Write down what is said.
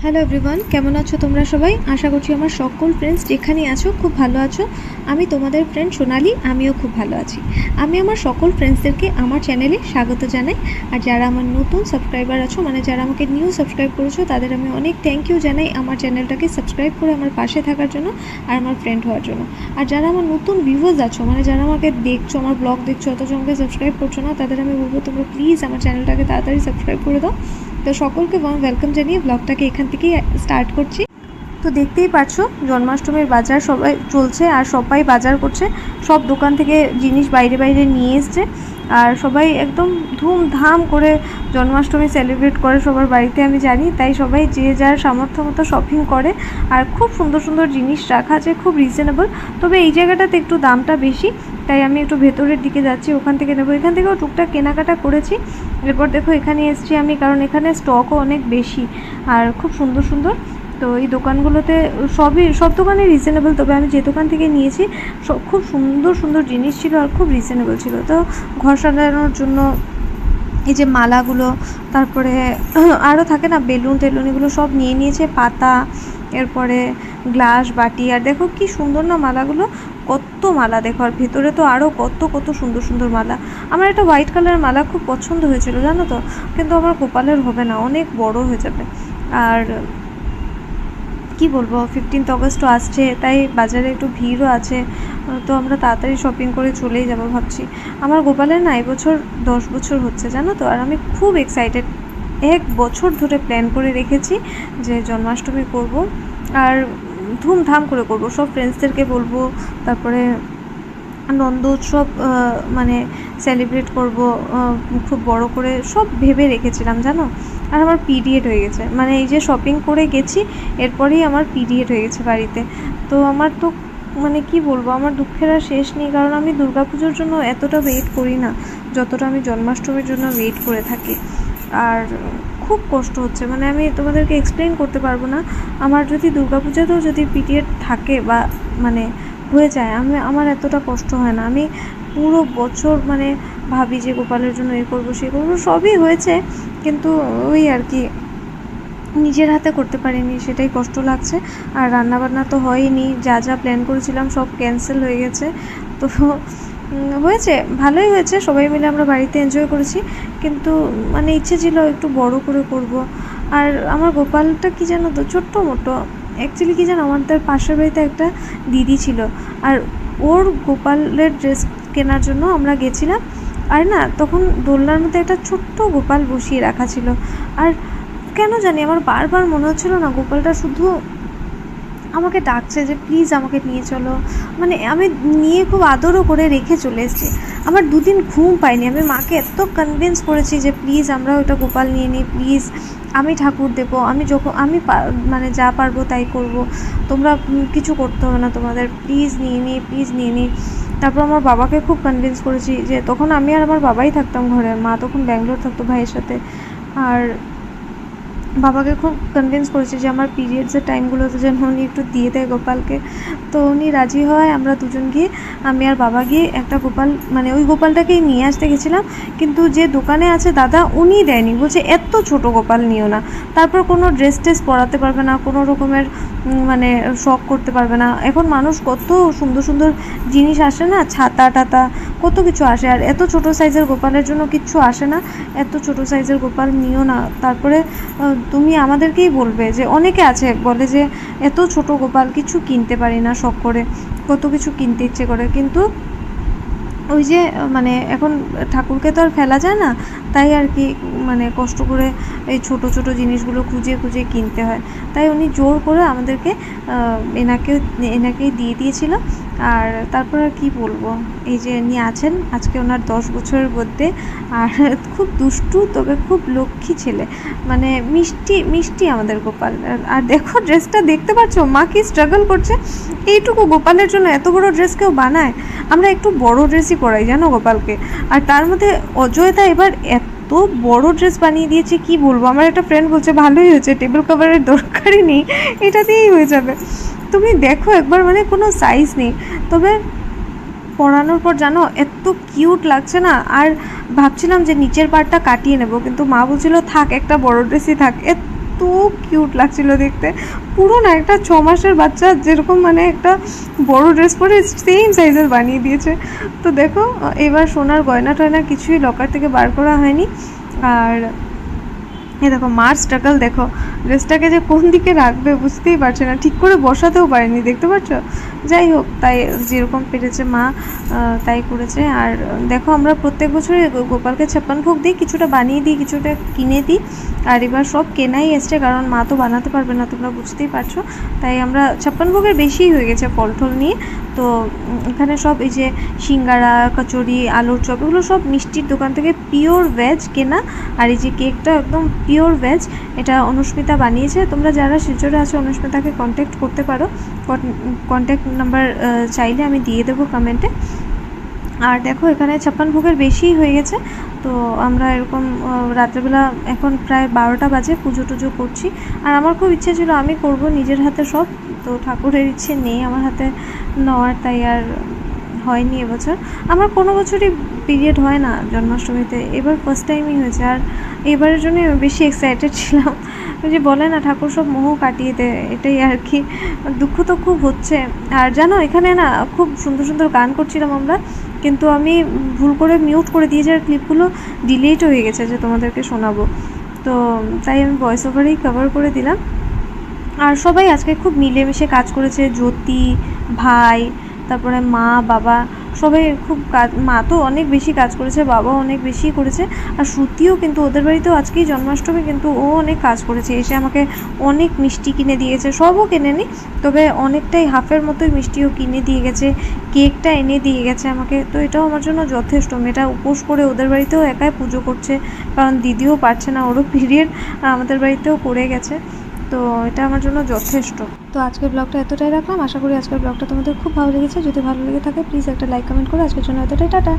Hello everyone, কেমন আছো তোমরা সবাই? আশা করছি আমার সকল ফ্রেন্ডস যেখানে আছো খুব ভালো আছো। আমি তোমাদের ফ্রেন্ড সোনালি, আমিও খুব ভালো আছি। আমি আমার সকল ফ্রেন্ডসদেরকে আমার চ্যানেলে স্বাগত জানাই। আর যারা আমার নতুন সাবস্ক্রাইবার আছো, মানে যারা আমাকে নিউ সাবস্ক্রাইব করেছো, তাদের আমি অনেক থ্যাংক ইউ জানাই আমার চ্যানেলটাকে সাবস্ক্রাইব করে আমার পাশে থাকার জন্য আর আমার ফ্রেন্ড হওয়ার জন্য। আর যারা আমার নতুন ভিউয়ার্স আছো, মানে যারা আমাকে দেখছো, আমার ব্লগ দেখছো, অথচ আমাকে সাবস্ক্রাইব করছো না, তাদের আমি বলবো তোমরা প্লিজ আমার চ্যানেলটাকে তাড়াতাড়ি সাবস্ক্রাইব করে দাও। তো সকলকে ওয়েলকাম জানিয়ে ব্লগটাকে এখান থেকেই স্টার্ট করছি। তো দেখতেই পাচ্ছো জন্মাষ্টমীর বাজার সবাই চলছে আর সবাই বাজার করছে। সব দোকান থেকে জিনিস বাইরে বাইরে নিয়ে এসছে আর সবাই একদম ধুমধাম করে জন্মাষ্টমী সেলিব্রেট করে সবার বাড়িতে, আমি জানি। তাই সবাই যে যার সামর্থ্য মতো শপিং করে আর খুব সুন্দর সুন্দর জিনিস রাখা আছে, খুব রিজনেবল। তবে এই জায়গাটাতে একটু দামটা বেশি, তাই আমি একটু ভেতরের দিকে যাচ্ছি, ওখান থেকে নেবো। এখান থেকেও টুকটাক কেনাকাটা করেছি। এরপর দেখো এখানে এসেছি আমি, কারণ এখানে স্টকও অনেক বেশি আর খুব সুন্দর সুন্দর। তো এই দোকানগুলোতে সব দোকানে রিজনেবল, তবে আমি যে দোকান থেকে নিয়েছি খুব সুন্দর সুন্দর জিনিস ছিল আর খুব রিজনেবল ছিল। তো ঘর সাজানোর জন্য এই যে মালাগুলো, তারপরে আরও থাকে না বেলুন টেলুন, এগুলো সব নিয়ে নিয়েছে, পাতা, এরপরে গ্লাস, বাটি। আর দেখো কি সুন্দর না মালাগুলো, কত মালা দেখো। আর ভেতরে তো আরও কত কত সুন্দর সুন্দর মালা। আমার একটা হোয়াইট কালারের মালা খুব পছন্দ হয়েছিল জানো তো, কিন্তু আমার গোপালের হবে না, অনেক বড় হয়ে যাবে। আর কি বলবো, 15th অগস্টও আসছে, তাই বাজারে একটু ভিড়ও আছে। তো আমরা তাড়াতাড়ি শপিং করে চলেই যাব ভাবছি। আমার গোপালের না এবছর 10 বছর হচ্ছে জানো তো, আর আমি খুব এক্সাইটেড। 1 বছর ধরে প্ল্যান করে রেখেছি যে জন্মাষ্টমী করব আর ধুমধাম করে করব, সব ফ্রেন্ডসদেরকে বলবো। তারপরে নন্দ উৎসব মানে সেলিব্রেট করব খুব বড় করে, সব ভেবে রেখেছিলাম জানো। আর আমার পিরিয়ড হয়ে গেছে, মানে এই যে শপিং করে গেছি এরপরেই আমার পিরিয়ড হয়ে গেছে বাড়িতে। তো আমার তো মানে কি বলবো, আমার দুঃখের আর শেষ নেই, কারণ আমি দুর্গাপুজোর জন্য এতটা ওয়েট করি না যতটা আমি জন্মাষ্টমীর জন্য ওয়েট করে থাকি। আর খুব কষ্ট হচ্ছে, মানে আমি তোমাদেরকে এক্সপ্লেন করতে পারবো না। আমার যদি দুর্গাপূজাতেও যদি পিরিয়ড থাকে বা মানে হয়ে যায়, আমার এতটা কষ্ট হয় না। আমি পুরো বছর মানে ভাবি যে গোপালের জন্য এ করবো সে করবো, সবই হয়েছে, কিন্তু ওই আর কি নিজের হাতে করতে পারিনি, সেটাই কষ্ট লাগছে। আর রান্নাবান্না তো হয়নি, যা যা প্ল্যান করেছিলাম সব ক্যান্সেল হয়ে গেছে। তো হয়েছে, ভালোই হয়েছে, সবাই মিলে আমরা বাড়িতে এনজয় করেছি, কিন্তু মানে ইচ্ছে ছিল একটু বড় করে করব। আর আমার গোপালটা কি জানো তো, ছোট্ট মোটো। অ্যাকচুয়ালি কি জানো, আমাদের পাশের বাড়িতে একটা দিদি ছিল, আর ওর গোপালের ড্রেস কেনার জন্য আমরা গেছিলাম। আর না, তখন দোলনার মধ্যে একটা ছোট্ট গোপাল বসিয়ে রাখা ছিল। আর কেন জানি আমার বারবার মনে হচ্ছিল না গোপালটা শুধু আমাকে ডাকছে যে প্লিজ আমাকে নিয়ে চলো। মানে আমি নিয়ে খুব আদরও করে রেখে চলে এসেছি। আমার 2 দিন ঘুম পাইনি, আমি মাকে এত কনভিন্স করেছি যে প্লিজ আমরা ওটা গোপাল নিয়ে নিই, প্লিজ আমি ঠাকুর দেবো, আমি যখন আমি মানে যা পারবো তাই করব, তোমরা কিছু করতে হবে না তোমাদের, প্লিজ নিয়ে নিই, প্লিজ নিয়ে নিই। তারপর আমার বাবাকে খুব কনভিন্স করেছি, যে তখন আমি আর আমার বাবাই থাকতাম ঘরে, মা তখন ব্যাঙ্গালোর থাকতো ভাইয়ের সাথে। আর বাবাকে খুব কনভিন্স করেছি যে আমার পিরিয়ডসের টাইমগুলোতে যেন উনি একটু দিয়ে দেয় গোপালকে। তো উনি রাজি হয়, আমরা দুজন গিয়ে, আমি আর বাবা গিয়ে একটা গোপাল, মানে ওই গোপালটাকেই নিয়ে আসতে গেছিলাম। কিন্তু যে দোকানে আছে দাদা, উনি দেয়নি, বলছে এত ছোট গোপাল নিও না, তারপর কোনো ড্রেস ট্রেস পরাতে পারবে না, কোনো রকমের মানে শখ করতে পারবে না। এখন মানুষ কত সুন্দর সুন্দর জিনিস আসে না, ছাতা টাতা কত কিছু আসে, আর এত ছোট সাইজের গোপালের জন্য কিচ্ছু আসে না। এত ছোট সাইজের গোপাল নিও না। তারপরে তুমি আমাদেরকেই বলবে, যে অনেকে আছে বলে যে এত ছোট গোপাল কিছু কিনতে পারি না, শখ করে কত কিছু কিনতে ইচ্ছে করে, কিন্তু ওই যে মানে এখন ঠাকুরকে তো আর ফেলা যায় না, তাই আর কি মানে কষ্ট করে এই ছোট ছোট জিনিসগুলো খুঁজে খুঁজে কিনতে হয়। তাই উনি জোর করে আমাদেরকে এনাকেই দিয়ে দিয়েছিল। আর তারপর আর কী বলবো, এই যে উনি আছেন, আজকে ওনার 10 বছরের মধ্যে। আর খুব দুষ্টু, তবে খুব লক্ষ্মী ছেলে, মানে মিষ্টি মিষ্টি আমাদের গোপাল। আর দেখো ড্রেসটা দেখতে পাচ্ছ, মা কি স্ট্রাগল করছে, এইটুকু গোপালের জন্য এত বড় ড্রেস কেউ বানায়? আমরা একটু বড় ড্রেসই পরাই জানো গোপালকে। আর তার মধ্যে অজয়দা এবার এত বড় ড্রেস বানিয়ে দিয়েছে, কি বলবো। আমার একটা ফ্রেন্ড বলছে ভালোই হয়েছে, টেবিল কভারের দরকারই নেই, এটা দিয়েই হয়ে যাবে। তুমি দেখো একবার, মানে কোনো সাইজ নেই। তবে পরানোর পর জানো এত কিউট লাগছে না। আর ভাবছিলাম যে নিচের পার্টটা কাটিয়ে নেব, কিন্তু মা বলছিল থাক, একটা বড় ড্রেসই থাক। এত কিউট লাগছিল দেখতে, পুরো না একটা 6 মাসের বাচ্চা যেরকম মানে একটা বড় ড্রেস পরে সেম সাইজের বানিয়ে দিয়েছে। তো দেখো এবার সোনার গয়না টয়না কিছুই লকার থেকে বার করা হয়নি। আর এই দেখো মার স্ট্রাগল, দেখো ড্রেসটাকে যে কোন দিকে রাখবে বুঝতেই পারছে না, ঠিক করে বসাতেও পারেনি, দেখতে পাচ্ছ। যাই হোক, তাই যেরকম পেরেছে মা তাই করেছে। আর দেখো আমরা প্রত্যেক বছরই গোপালকে 56 ভোগ দিই, কিছুটা বানিয়ে দিই, কিছুটা কিনে দিই। আর এবার সব কেনাই এসছে, কারণ মা তো বানাতে পারবে না, তোমরা বুঝতেই পারছো। তাই আমরা 56 ভোগের বেশিই হয়ে গেছে ফল টল নিয়ে। তো এখানে সব এই যে সিঙ্গারা, কচুরি, আলুর চপ, এগুলো সব মিষ্টির দোকান থেকে পিওর ভেজ কেনা। আর এই যে কেকটা একদম পিওর ভেজ, এটা অনুস্মিতা বানিয়েছে। তোমরা যারা শিলচরে আছো অনুস্মিতাকে কন্ট্যাক্ট করতে পারো, কন্ট্যাক্ট নাম্বার চাইলে আমি দিয়ে দেবো কমেন্টে। আর দেখো এখানে 56 ভোগের বেশিই হয়ে গেছে। তো আমরা এরকম রাত্রেবেলা এখন প্রায় 12টা বাজে পুজো টুজো করছি। আর আমার খুব ইচ্ছে ছিল আমি করব নিজের হাতে সব, তো ঠাকুরের ইচ্ছে নেই আমার হাতে নেওয়ার, তাই আর হয়নি এবছর। আমার কোনো বছরই পিরিয়ড হয় না জন্মাষ্টমীতে, এবার ফার্স্ট টাইমই হয়েছে। আর এবারের জন্য বেশি এক্সাইটেড ছিলাম, যে বলে না ঠাকুর সব মোহ কাটিয়ে দেয়, এটাই আর কি। দুঃখ তো খুব হচ্ছে। আর জানো এখানে না খুব সুন্দর সুন্দর গান করছিলাম আমরা, কিন্তু আমি ভুল করে মিউট করে দিয়েছি, আর ক্লিপগুলো ডিলিট হয়ে গেছে যে তোমাদেরকে শোনাবো। তো তাই আমি ভয়েস ওভারেই কভার করে দিলাম। আর সবাই আজকে খুব মিলেমিশে কাজ করেছে, জ্যোতি, ভাই, তারপরে মা, বাবা, সবাই খুব কাজ, মা তো অনেক বেশি কাজ করেছে, বাবাও অনেক বেশি করেছে। আর শ্রুতিও কিন্তু, ওদের বাড়িতেও আজকেই জন্মাষ্টমী, কিন্তু ও অনেক কাজ করেছে, এসে আমাকে অনেক মিষ্টি কিনে দিয়েছে, সবও কেনেনি, তবে অনেকটাই হাফের মতোই মিষ্টিও কিনে দিয়ে গেছে, কেকটা এনে দিয়ে গেছে আমাকে। তো এটাও আমার জন্য যথেষ্ট। মেয়েটা উপোস করে ওদের বাড়িতেও একাই পুজো করছে, কারণ দিদিও পারছে না, ওরও পিরিয়ড, আমাদের বাড়িতেও পড়ে গেছে। তো এটা আমার জন্য যথেষ্ট। তো আজকের ব্লগটা এতটাই রাখলাম, আশা করি আজকের ব্লগটা তোমাদের খুব ভালো লেগেছে। যদি ভালো লেগে থাকে প্লিজ একটা লাইক কমেন্ট করে আজকের জন্য এতটাই, টাটা।